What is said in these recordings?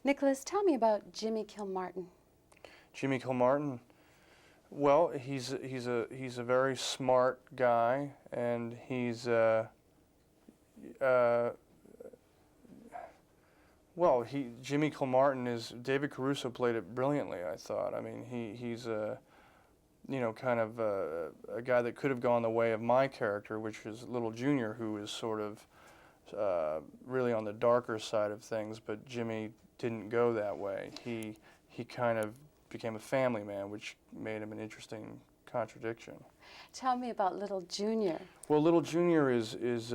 Nicholas, tell me about Jimmy Kilmartin. Jimmy Kilmartin. Well, he's a very smart guy, and he's Jimmy Kilmartin is, David Caruso played it brilliantly, I thought. I mean, he's a, kind of a guy that could have gone the way of my character, which is Little Junior, who is sort of really on the darker side of things, but Jimmy didn't go that way. He kind of became a family man, which made him an interesting contradiction. Tell me about Little Junior. Well, Little Junior is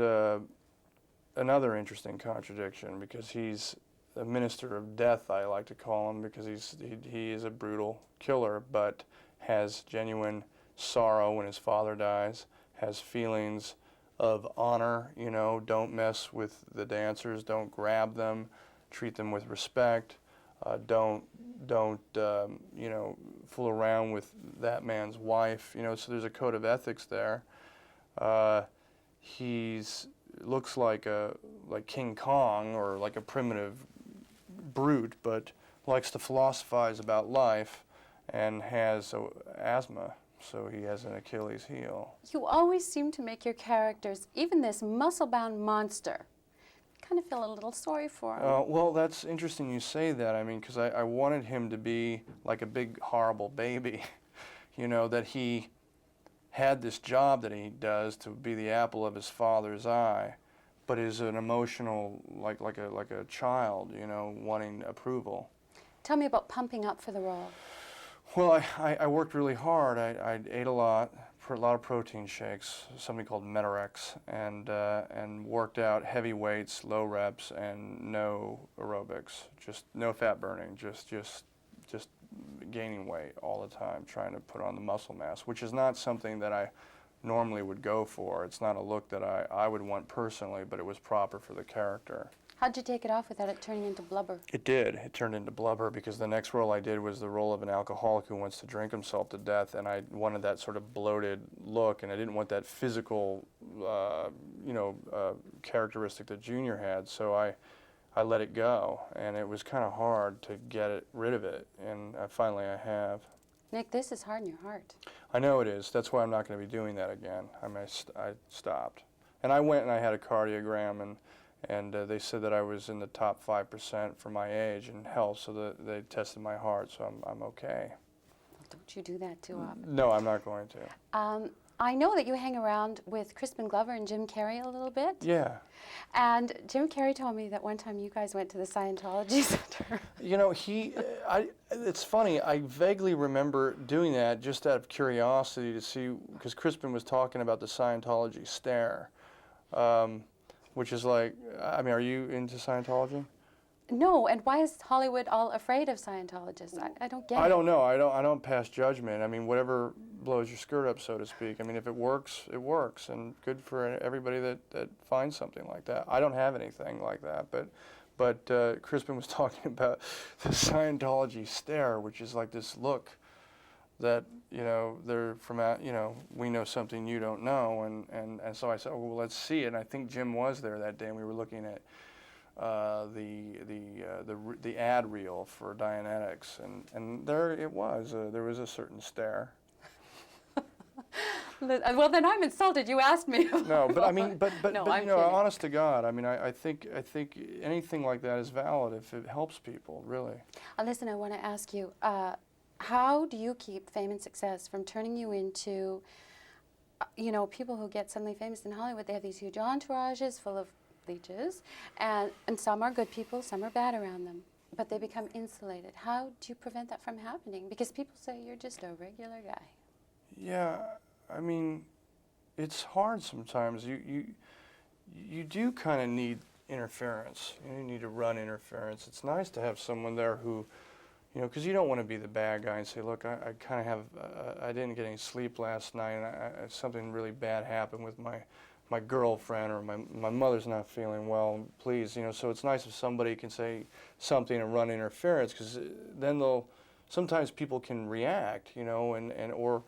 another interesting contradiction, because he's a minister of death, I like to call him, because he is a brutal killer, but has genuine sorrow when his father dies, has feelings of honor, don't mess with the dancers, don't grab them, treat them with respect, don't fool around with that man's wife, so there's a code of ethics there. He's looks like King Kong, or like a primitive brute, but likes to philosophize about life, and has asthma, so he has an Achilles heel. You always seem to make your characters, even this muscle-bound monster, kind of feel a little sorry for him. Well, that's interesting you say that. I mean, because I wanted him to be like a big, horrible baby, that he had this job that he does to be the apple of his father's eye, but is an emotional, like a child, wanting approval. Tell me about pumping up for the role. Well, I worked really hard. I ate a lot of protein shakes, something called Metarex, and worked out heavy weights, low reps, and no aerobics, just no fat burning, just gaining weight all the time, trying to put on the muscle mass, which is not something that I normally would go for. It's not a look that I would want personally, but it was proper for the character. How'd you take it off without it turning into blubber? It did. It turned into blubber, because the next role I did was the role of an alcoholic who wants to drink himself to death, and I wanted that sort of bloated look, and I didn't want that physical, characteristic that Junior had, so I let it go, and it was kind of hard to get rid of it, and finally I have. Nick, this is hard in your heart. I know it is. That's why I'm not going to be doing that again. I stopped. And I went and I had a cardiogram, and they said that I was in the top 5% for my age and health, so they tested my heart, so I'm okay. Well, don't you do that too often. No, I'm not going to. I know that you hang around with Crispin Glover and Jim Carrey a little bit. Yeah. And Jim Carrey told me that one time you guys went to the Scientology Center. It's funny, I vaguely remember doing that just out of curiosity to see, because Crispin was talking about the Scientology stare, which is like, I mean, are you into Scientology? No, and why is Hollywood all afraid of Scientologists? I don't get it. I don't know. I don't pass judgment. I mean, whatever blows your skirt up, so to speak. I mean, if it works, it works, and good for everybody that finds something like that. I don't have anything like that, but Crispin was talking about the Scientology stare, which is like this look that, they're from, we know something you don't know, and so I said, oh, well, let's see it. And I think Jim was there that day, and we were looking at the ad reel for Dianetics, and there it was. There was a certain stare. Well, then I'm insulted. You asked me. No, but I mean, but no, honest to God, I mean, I think anything like that is valid if it helps people, really. Listen, I want to ask you, how do you keep fame and success from turning you into, people who get suddenly famous in Hollywood? They have these huge entourages full of leeches, and some are good people, some are bad around them, but they become insulated. How do you prevent that from happening? Because people say you're just a regular guy. Yeah, I mean, it's hard sometimes. You do kind of need interference. You need to run interference. It's nice to have someone there who, because you don't want to be the bad guy and say, look, I kind of have, I didn't get any sleep last night, and something really bad happened with my girlfriend, or my mother's not feeling well, please, so it's nice if somebody can say something and run interference, because then sometimes people can react, or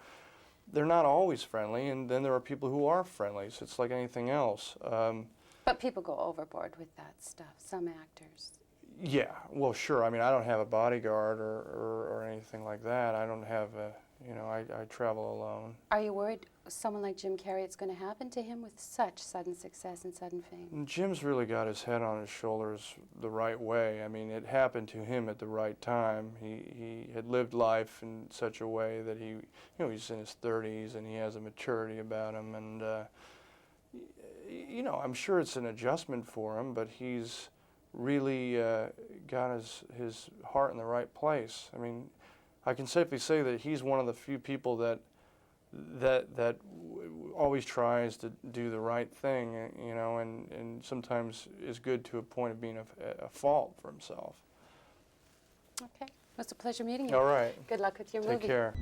they're not always friendly, and then there are people who are friendly, so it's like anything else. But people go overboard with that stuff, some actors. Yeah, well, sure. I mean, I don't have a bodyguard or anything like that. I don't have a, you know, I travel alone. Are you worried someone like Jim Carrey, it's going to happen to him with such sudden success and sudden fame? And Jim's really got his head on his shoulders the right way. I mean, it happened to him at the right time. He had lived life in such a way that he, you know, he's in his 30s and he has a maturity about him. And, you know, I'm sure it's an adjustment for him, but he's really got his heart in the right place. I mean, I can safely say that he's one of the few people that always tries to do the right thing, you know, and sometimes is good to a point of being a fault for himself. Okay. It was a pleasure meeting you. All right. Good luck with your movie. Take care.